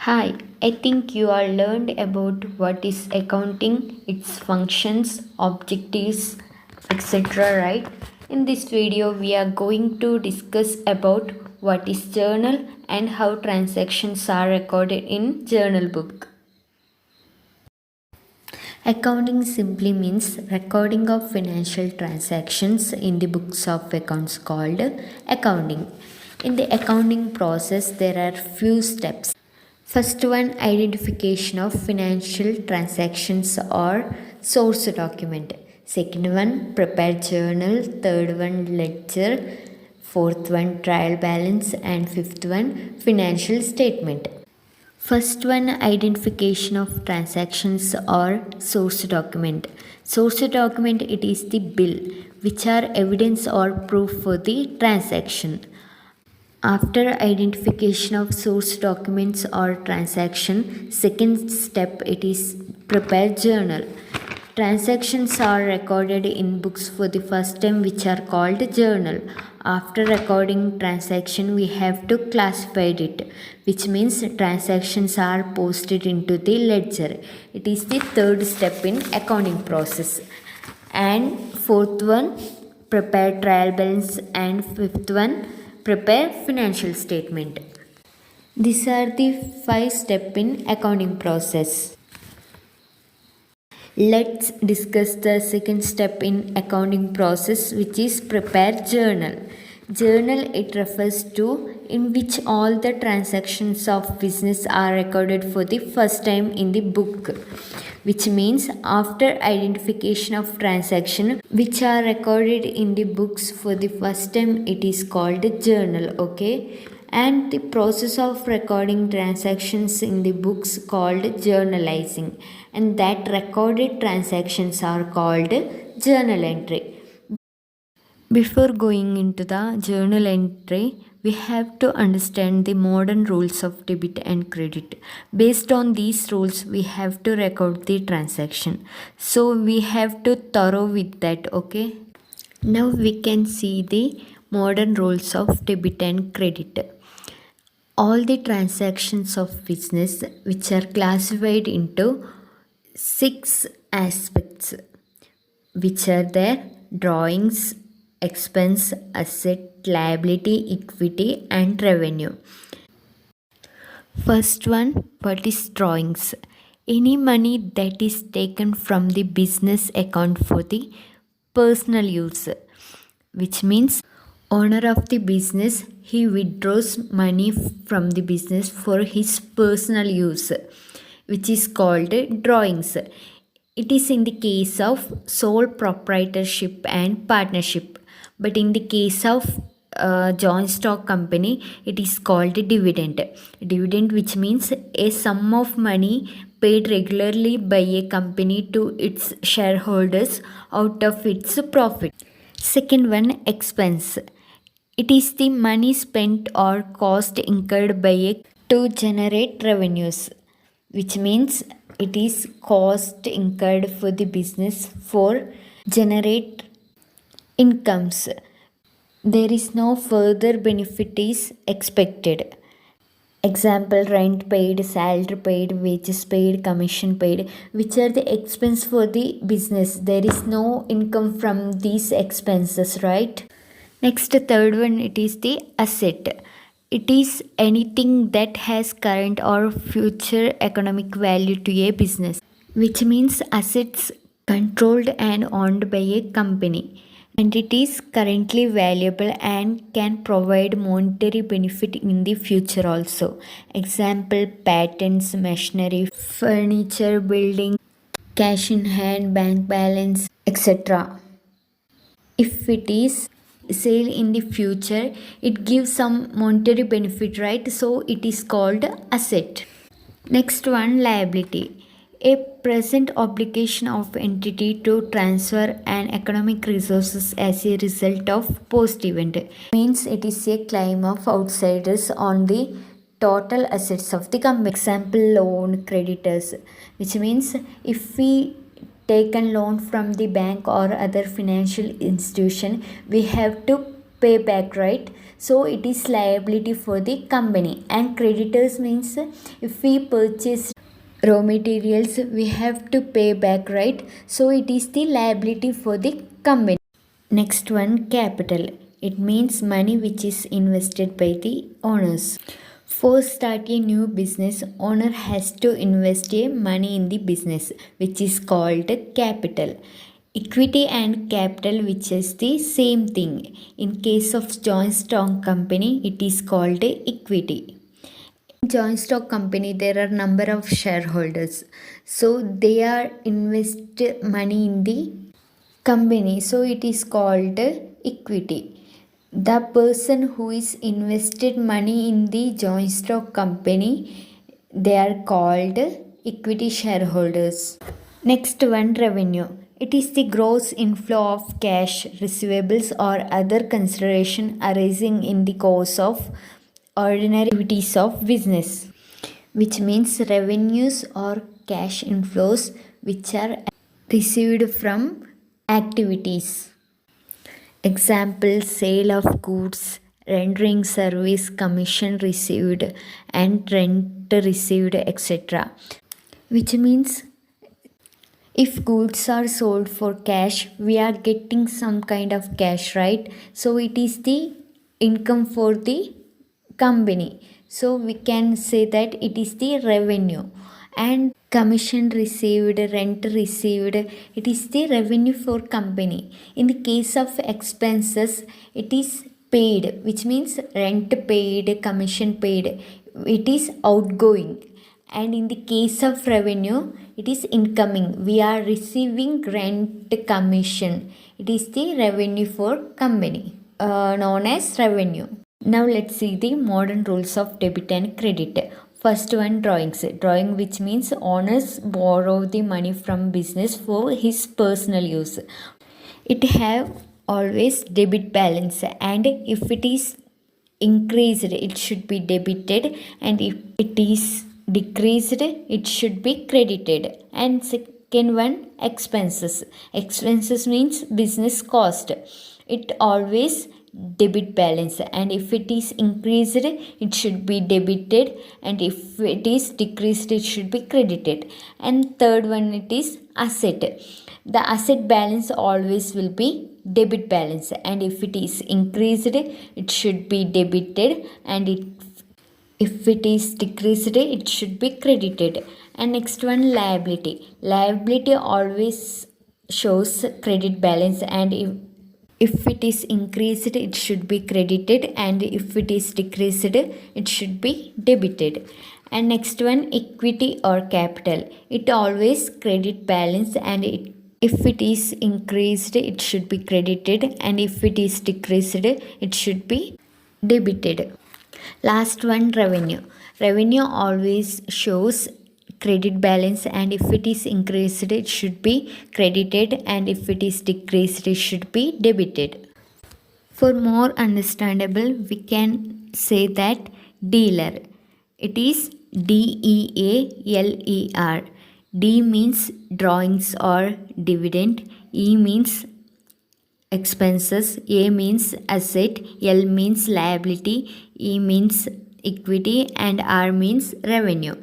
Hi, I think you all learned about what is accounting, its functions, objectives, etc. right? In this video, we are going to discuss about what is journal and how transactions are recorded in journal book. Accounting simply means recording of financial transactions in the books of accounts called accounting. In the accounting process, there are few steps. First one, identification of financial transactions or source document. Second one, prepare journal. Third one, ledger. Fourth one, trial balance. And fifth one, financial statement. First one, identification of transactions or source document. Source document, it is the bill which are evidence or proof for the transaction. After identification of source documents or transaction, second step it is prepare journal. Transactions are recorded in books for the first time which are called journal. After recording transaction we have to classify it, which means transactions are posted into the ledger. It is the third step in accounting process. And fourth one, prepare trial balance, and fifth one, prepare financial statement. These are the 5 steps in accounting process. Let's discuss the second step in accounting process, which is prepare journal. Journal, it refers to in which all the transactions of business are recorded for the first time in the book, which means after identification of transaction which are recorded in the books for the first time, it is called journal. Okay, and the process of recording transactions in the books called journalizing, and that recorded transactions are called journal entry. Before going into the journal entry, we have to understand the modern rules of debit and credit. Based on these rules, we have to record the transaction. So we have to thorough with that, okay? Now we can see the modern rules of debit and credit. All the transactions of business which are classified into 6 aspects, which are their drawings, expense, asset, liability, equity, and revenue. First one, what is drawings? Any money that is taken from the business account for the personal use, which means owner of the business, he withdraws money from the business for his personal use, which is called drawings. It is in the case of sole proprietorship and partnership, but in the case of joint stock company, it is called dividend. Dividend, which means a sum of money paid regularly by a company to its shareholders out of its profit. Second one, expense. It is the money spent or cost incurred by a to generate revenues, which means it is cost incurred for the business for generate incomes. There is no further benefit is expected. Example, rent paid, salary paid, wages paid, commission paid, which are the expense for the business. There is no income from these expenses, right? Next, third one, it is the asset. It is anything that has current or future economic value to a business, which means assets controlled and owned by a company, and it is currently valuable and can provide monetary benefit in the future also. Example, patents, machinery, furniture, building, cash in hand, bank balance, etc. If it is sale in the future, it gives some monetary benefit, right? So it is called asset. Next one, liability. A present obligation of entity to transfer an economic resources as a result of post event. Means it is a claim of outsiders on the total assets of the company. Example, loan, creditors, which means if we taken loan from the bank or other financial institution, we have to payback, right? So it is liability for the company. And creditors means if we purchase raw materials, we have to pay back, right? So it is the liability for the company. Next one, capital. It means money which is invested by the owners. For start a new business, owner has to invest a money in the business, which is called capital. Equity and capital, which is the same thing. In case of joint stock company, it is called equity. In joint stock company, there are number of shareholders, so they are invest money in the company, so it is called equity. The person who is invested money in the joint stock company, they are called equity shareholders. Next one, revenue. It is the gross inflow of cash, receivables or other consideration arising in the course of ordinary activities of business, which means revenues or cash inflows which are received from activities. Example, sale of goods, rendering service, commission received, and rent received, etc. Which means if goods are sold for cash, we are getting some kind of cash, right? So it is the income for the company. So we can say that it is the revenue. And commission received, rent received, it is the revenue for company. In the case of expenses, it is paid, which means rent paid, commission paid, it is outgoing. And in the case of revenue, it is incoming, we are receiving rent, commission, it is the revenue for company, known as revenue. Now let's see the modern rules of debit and credit. First one, drawings. Drawing, which means owners borrow the money from business for his personal use. It have always debit balance, and if it is increased, it should be debited, and if it is decreased, it should be credited. And second one, expenses. Expenses means business cost. It always debit balance, and if it is increased, it should be debited, and if it is decreased, it should be credited. And third one, it is asset. The asset balance always will be debit balance, and if it is increased, it should be debited, and if it is decreased, it should be credited. And next one, liability. Liability always shows credit balance, and if it is increased, it should be credited, and if it is decreased, it should be debited. And next one, equity or capital. It always credit balance, and if it is increased, it should be credited, and if it is decreased, it should be debited. Last one, revenue. Revenue always shows credit balance, and if it is increased, it should be credited, and if it is decreased, it should be debited. For more understandable, we can say that dealer. It is DEALER. D means drawings or dividend. E means expenses, A means asset, L means liability, E means equity, and R means revenue.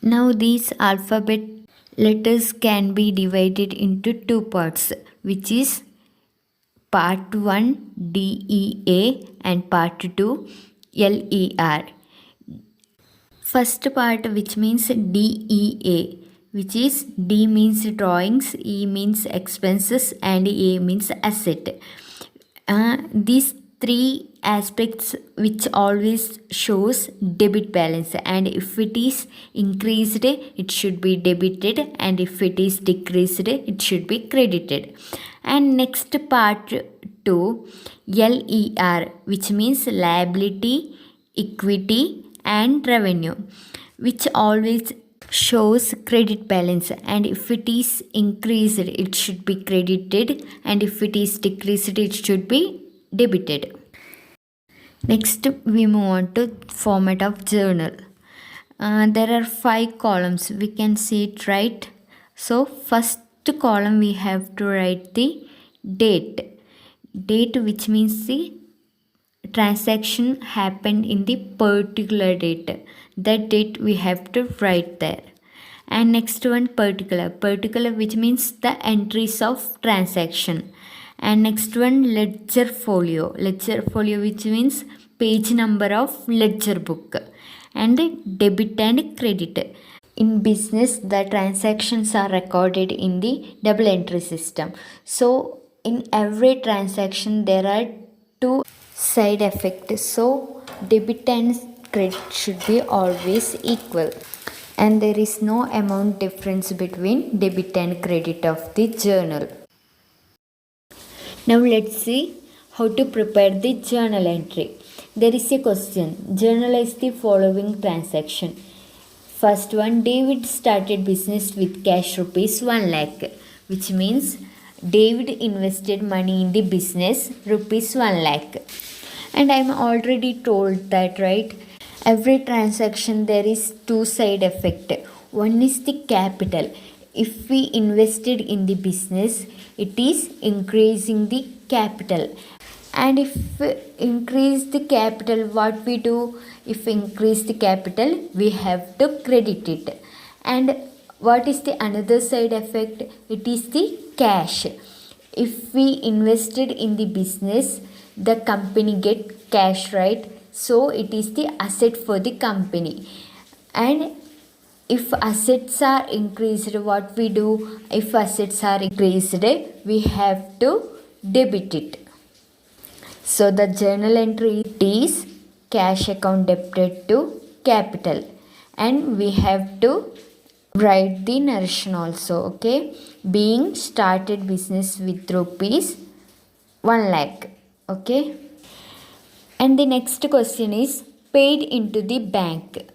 Now these alphabet letters can be divided into two parts, which is part 1 DEA and part 2 LER. First part, which means DEA, which is D means drawings, E means expenses, and A means asset. These three aspects which always shows debit balance, and if it is increased, it should be debited, and if it is decreased, it should be credited. And next part 2, LER, which means liability, equity, and revenue, which always shows credit balance, and if it is increased, it should be credited, and if it is decreased, it should be debited. Next, we move on to format of journal. There are 5 columns, we can see it, right? So first column, we have to write the date, which means the transaction happened in the particular date. That date we have to write there. And next one, particular which means the entries of transaction. And next one, ledger folio which means page number of ledger book. And debit and credit. In business, the transactions are recorded in the double entry system. So in every transaction there are two side effects. So debit and credit should be always equal. And there is no amount difference between debit and credit of the journal. Now let's see how to prepare the journal entry. There is a question. Journalize the following transaction. First one, David started business with cash rupees 1 lakh, which means David invested money in the business rupees 1 lakh. And I am already told that, right? Every transaction there is two side effect. One is the capital. If we invested in the business, it is increasing the capital. And if increase the capital, what we do? If increase the capital, we have to credit it. And what is the another side effect? It is the cash. If we invested in the business, the company get cash, right? So it is the asset for the company. And if assets are increased, what we do? If assets are increased, we have to debit it. So the journal entry is cash account debited to capital. And we have to write the narration also, okay? Being started business with rupees 1 lakh, okay? And the next question is paid into the bank.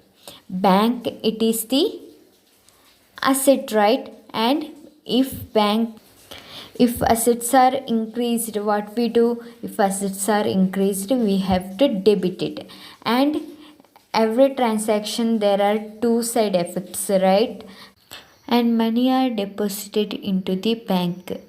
Bank, it is the asset, right? And if assets are increased, what we do? If assets are increased, we have to debit it. And every transaction there are two side effects, right? And money are deposited into the bank.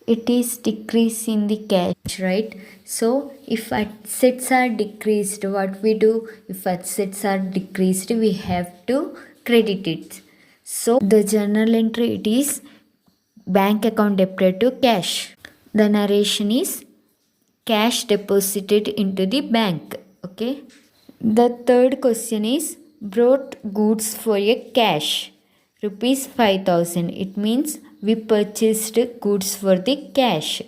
It is decrease in the cash, right? So if assets are decreased, what we do? If assets are decreased, we have to credit it. So the journal entry, it is bank account debited to cash. The narration is cash deposited into the bank, okay? The third question is brought goods for a cash rupees 5,000. It means we purchased goods for the cash.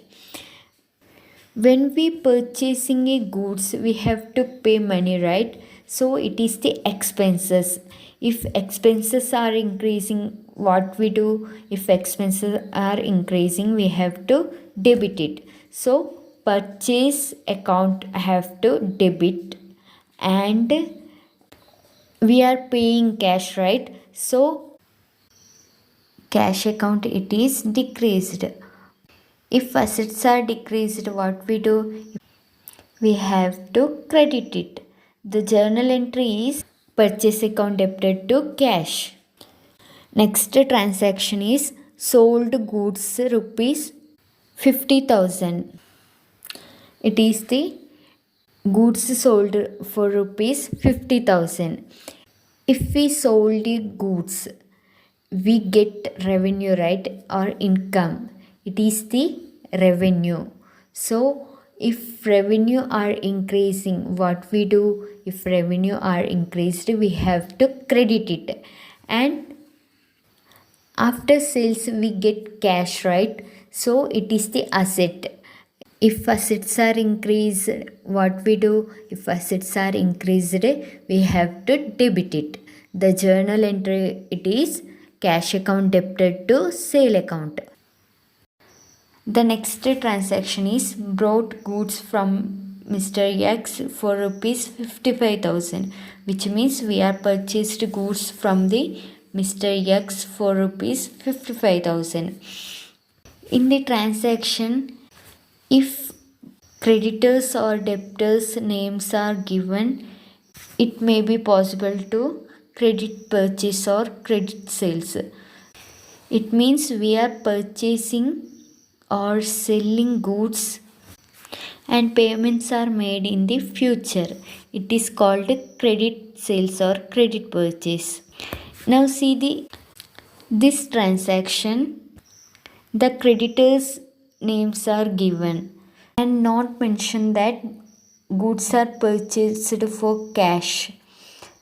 When we purchasing a goods, we have to pay money, right? So it is the expenses. If expenses are increasing, what we do? If expenses are increasing, we have to debit it. So purchase account have to debit, and we are paying cash, right? So cash account, it is decreased. If assets are decreased, what we do? We have to credit it. The journal entry is purchase account debited to cash. Next transaction is sold goods rupees 50,000. It is the goods sold for rupees 50,000. If we sold the goods, we get revenue, right? Or income. It is the revenue. So if revenue are increasing, what we do? If revenue are increased, we have to credit it. And after sales, we get cash, right? So it is the asset. If assets are increased, what we do? If assets are increased, we have to debit it. The journal entry, it is cash account debited to sale account. The next transaction is brought goods from Mr. X for rupees 55,000, which means we are purchased goods from the Mr. X for rupees 55,000. In the transaction, if creditors or debtors names are given, it may be possible to credit purchase or credit sales. It means we are purchasing or selling goods, and payments are made in the future. It is called credit sales or credit purchase. Now see this transaction. The creditors' names are given and not mentioned that goods are purchased for cash.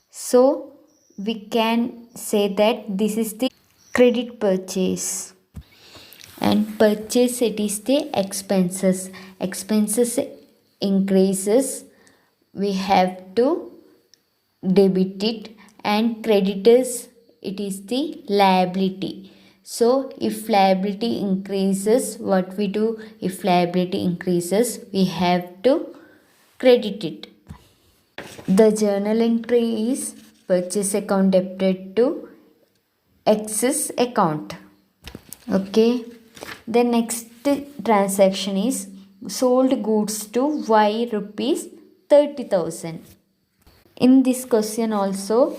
So we can say that this is the credit purchase. And purchase, it is the expenses increases, we have to debit it, and creditors, it is the liability. So if liability increases, what we do? If liability increases, we have to credit it. The journal entry is purchase account debited to excess account. Okay. The next transaction is sold goods to Y rupees 30,000. In this question also,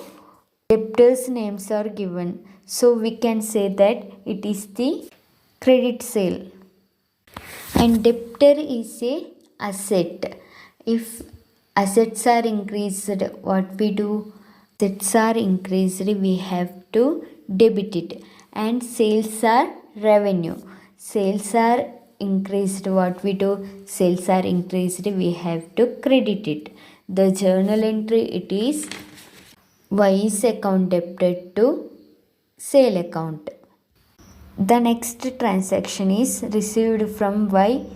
debtors' names are given. So we can say that it is the credit sale. And debtor is a asset. If assets are increased, what we do? Assets are increased, we have to debit it. And sales are revenue. Sales are increased, what we do? Sales are increased, we have to credit it. The journal entry, it is Y is account debited to sale account. The next transaction is received from Y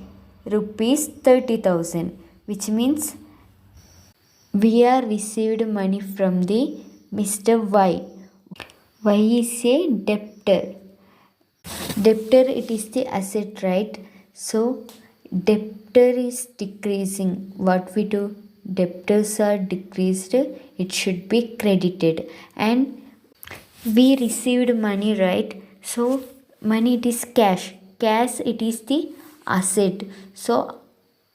rupees 30,000, which means we are received money from the Mr. Y. Y is a debtor. Debtor, it is the asset, right? So debtor is decreasing. What we do? Debtors are decreased, it should be credited. And we received money, right? So money, it is cash. Cash, it is the asset. So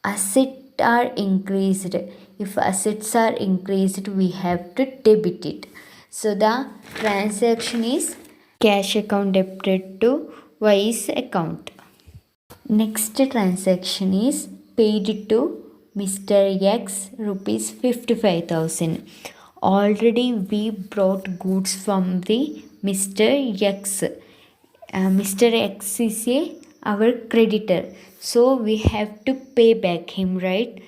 assets are increased. If assets are increased, we have to debit it. So the transaction is cash account debited to Y's account. Next transaction is paid to Mr. X rupees 55,000. Already we brought goods from the Mr. X. Mr. X is our creditor. So we have to pay back him, right?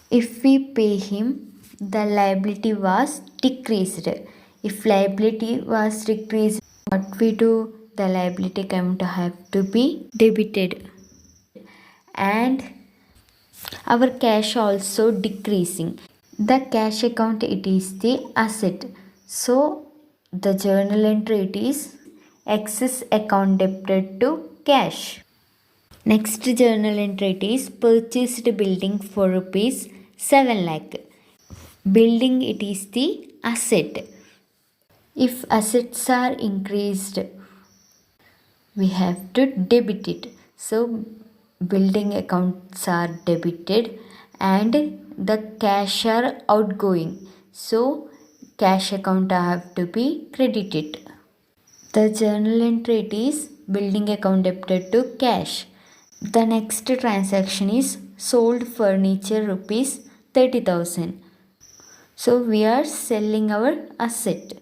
If we pay him, the liability was decreased. If liability was decreased, what we do? The liability account have to be debited. And our cash also decreasing. The cash account, it is the asset. So the journal entry, it is excess account debited to cash. Next journal entry, it is purchased building for rupees 7 lakh. Building, it is the asset. If assets are increased, we have to debit it. So building accounts are debited and the cash are outgoing. So cash account have to be credited. The journal entry, it is building account debited to cash. The next transaction is sold furniture rupees 30,000. So we are selling our asset.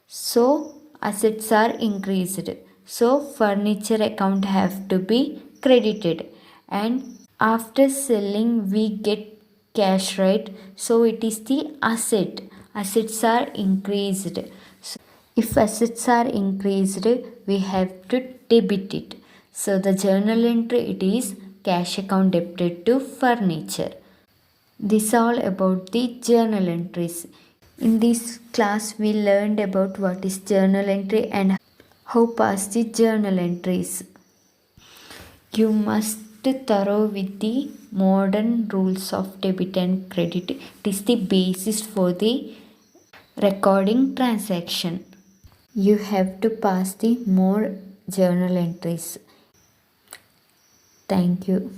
So assets are increased. So furniture account have to be credited. And after selling, we get cash, right? So it is the asset. Assets are increased. So if assets are increased, we have to debit it. So the journal entry, it is cash account debited to furniture. This all about the journal entries. In this class, we learned about what is journal entry and how pass the journal entries. You must thorough with the modern rules of debit and credit. It is the basis for the recording transaction. You have to pass the more journal entries. Thank you.